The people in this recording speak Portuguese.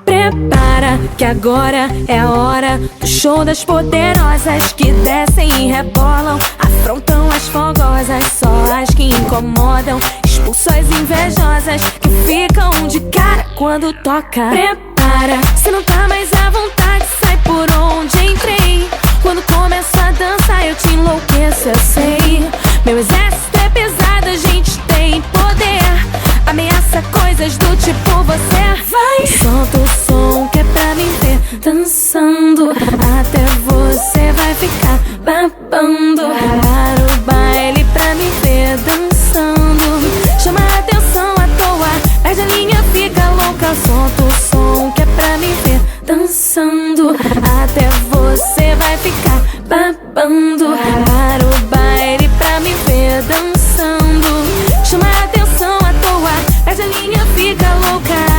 Prepara que agora é a hora do show das poderosas que descem e rebolam, afrontam as fogosas, só as que incomodam, expulsam as invejosas que ficam de cara quando toca. Prepara, se não tá mais à vontade, sai por onde entrei. Quando começa a dança eu te enlouqueço, eu sei. Meu exército é pesado, a gente tem poder, ameaça coisas do tipo você. Vai, solta o som que é pra me ver dançando, até você vai ficar babando. Para o baile pra me ver dançando, chama a atenção à toa, perde a linha, fica louca. Solta o som que é pra me ver dançando, até você vai ficar babando. Para o baile pra me ver dançando, chama a atenção à toa, perde a linha, fica louca.